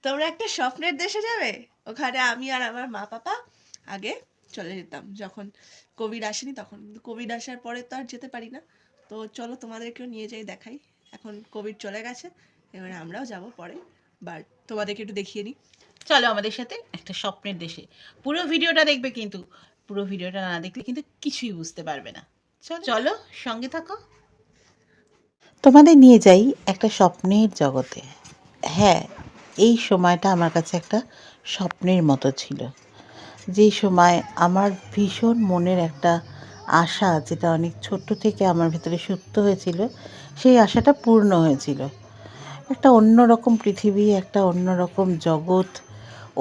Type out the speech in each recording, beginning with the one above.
তোমরা একটা স্বপ্নের দেশে যাবে, ওখানে আমি আর আমার মা পাপা আগে চলে যেতাম যখন কোভিড আসেনি তখন। কোভিড আসার পরে তো আর যেতে পারি না, তো চলো তোমাদেরকেও নিয়ে যাই, দেখাই। এখন কোভিড চলে গেছে, এবারে আমরাও যাব পরে, বাট তোমাদেরকে একটু দেখিয়ে নিই। চলো আমাদের সাথে একটা স্বপ্নের দেশে। পুরো ভিডিওটা দেখবে, কিন্তু পুরো ভিডিওটা না দেখলে কিন্তু কিছুই বুঝতে পারবে না। চলো সঙ্গে থাকো, তোমাদের নিয়ে যাই একটা স্বপ্নের জগতে। হ্যাঁ, এই সময়টা আমার কাছে একটা স্বপ্নের মতো ছিল। যে সময় আমার ভীষণ মনের একটা আশা, যেটা অনেক ছোট্ট থেকে আমার ভিতরে সুপ্ত হয়েছিল, সেই আশাটা পূর্ণ হয়েছিল। একটা অন্যরকম পৃথিবী, একটা অন্যরকম জগৎ,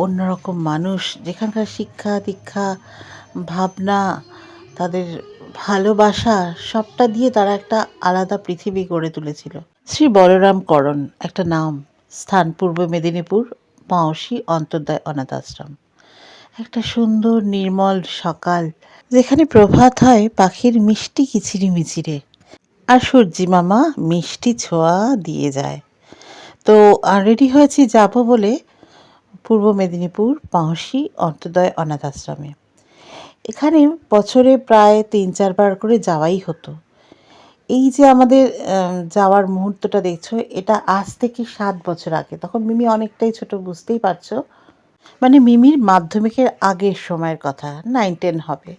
অন্যরকম মানুষ, যেখানকার শিক্ষা দীক্ষা, ভাবনা, তাদের ভালোবাসা, সবটা দিয়ে তারা একটা আলাদা পৃথিবী গড়ে তুলেছিল। শ্রী বলরাম করণ একটা নাম, স্থান পূর্ব মেদিনীপুর, পাঁওশি অন্তর্দয় অনাথ আশ্রম। একটা সুন্দর নির্মল সকাল, যেখানে প্রভাত হয় পাখির মিষ্টি কিচিরিমিচিরে, আর সূর্যি মামা মিষ্টি ছোঁয়া দিয়ে যায়। তো রেডি হয়েছি যাব বলে পূর্ব মেদিনীপুর পাঁওশি অন্তর্দয় অনাথ আশ্রমে। এখানে বছরে প্রায় ৩-৪ বার করে যাওয়াই হতো। এই যে আমাদের যাওয়ার মুহূর্তটা দেখছো, এটা আজ থেকে ৭ বছর আগে। তখন মিমি অনেকটাই ছোট, বুঝতেই পারছো। মানে মিমির মাধ্যমিকের আগের সময়ের কথা, 9-10 হবে।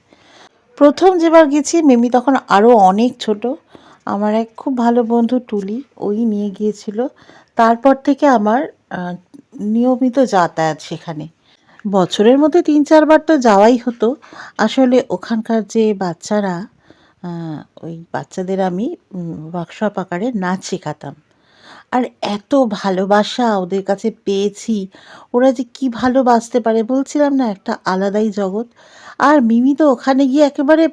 প্রথম যেবার গেছি মিমি তখন আরও অনেক ছোট। আমার এক খুব ভালো বন্ধু টুলি, ওই নিয়ে গিয়েছিল। তারপর থেকে আমার নিয়মিত যাতায়াত সেখানে। বছরের মধ্যে ৩-৪ বার তো যাওয়াই হতো। আসলে ওখানকার যে বাচ্চারা, ওই বাচ্চাদের আমি ওয়ার্কশপ আকারে নাচ শেখাতাম। আর এত ভালোবাসা ওদের কাছে পেয়েছি, ওরা যে কী ভালোবাসতে পারে বলছিলাম না, একটা আলাদাই জগৎ। আর মিমি তো ওখানে গিয়ে একেবারে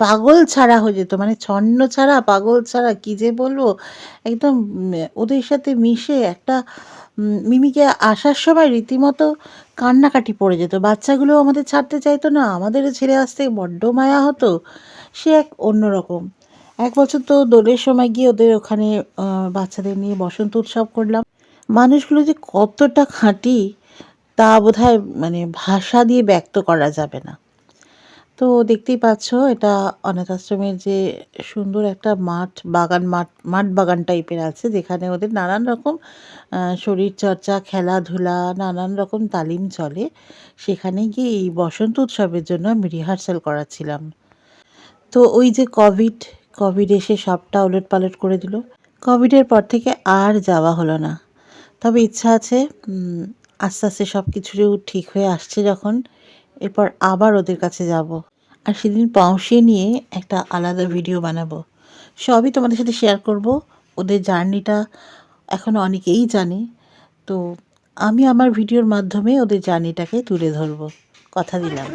পাগল ছাড়া হয়ে যেত, মানে ছন্ন ছাড়া পাগল ছাড়া, কী যে বলবো, একদম ওদের সাথে মিশে একটা মিমিকে আসার সময় রীতিমতো কান্নাকাটি পড়ে যেত। বাচ্চাগুলো আমাদের ছাড়তে চাইতো না, আমাদেরও ছেড়ে আসতে বড্ড মায়া হতো। সে এক অন্যরকম। এক বছর তো দোলের সময় গিয়ে ওদের ওখানে বাচ্চাদের নিয়ে বসন্ত উৎসব করলাম। মানুষগুলো যে কতটা খাঁটি, তা বোধহয় মানে ভাষা দিয়ে ব্যক্ত করা যাবে না। তো দেখতেই পাচ্ছ, এটা অনাথ আশ্রমের যে সুন্দর একটা মাঠ বাগান টাইপের আছে, যেখানে ওদের নানান রকম শরীরচর্চা, খেলাধুলা, নানান রকম তালিম চলে। সেখানে গিয়ে এই বসন্ত উৎসবের জন্য আমি রিহার্সাল করাচ্ছিলাম। তো ওই যে কোভিড এসে সবটা ওলটপালট করে দিল। কোভিডের পর থেকে আর যাওয়া হলো না। তবে ইচ্ছা আছে, আস্তে আস্তে সব কিছু ঠিক হয়ে আসছে যখন, এরপর আবার ওদের কাছে যাব। আর সেদিন পাঁওশি নিয়ে একটা আলাদা ভিডিও বানাবো, সবই তোমাদের সাথে শেয়ার করব। ওদের জার্নিটা এখন অনেকেই জানে, তো আমি আমার ভিডিওর মাধ্যমে ওদের জার্নিটাকে তুলে ধরবো, কথা দিলাম।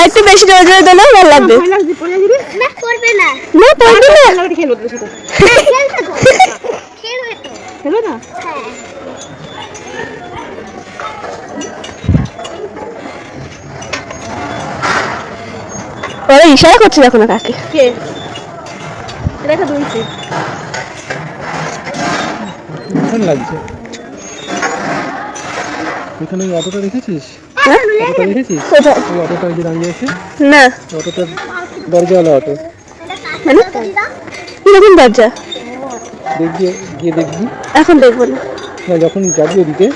একটু বেশি জোরে জোরে দিলে ভালো লাগবে। না পড়বে না, না পড়বে না, খেলবে তো সেটা, খেলবে তো, খেলবে না। ওরা ইশারা করছে দেখো না কাকে, কে দেখা দুইছে কেমন লাগছে? এখানে অটোটা দেখেছিস? অটোটা দেখেছিস? ওই অটোটা যে দাঁড়িয়ে আছে না, অটোটার দরজাওয়ালা অটো। মানে কিরকম দরজা? দেখবি, গিয়ে দেখবি। এখন দেখবো না। না, যখন যাবি ওদিকে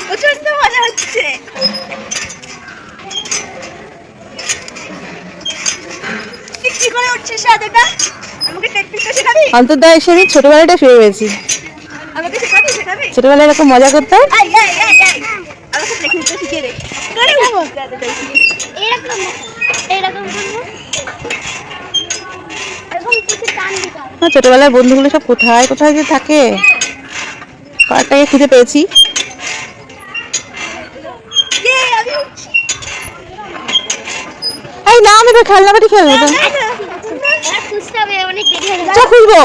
প্রচন্ড মজা হচ্ছে। কি করে উঠছিস এতটা? আমাকে টেকনিকটা শেখাবি? অন্তর্দয় এসে আমি ছোটবেলাটা ফিরে পেয়েছি। আমাকে শেখাবি? ছোটবেলায় এরকম মজা করতাম। আমাকে টেকনিকটা শিখিয়ে দে। এরকম এরকম করবো। এরকম কিছু আমার ছোটবেলার বন্ধুগুলো সব কোথায় কোথায় যে থাকে। কয়েকটাকে খুঁজে পেয়েছি। এই না, আমি তো খেলনা বাটি খেলবো তো। খুলবো।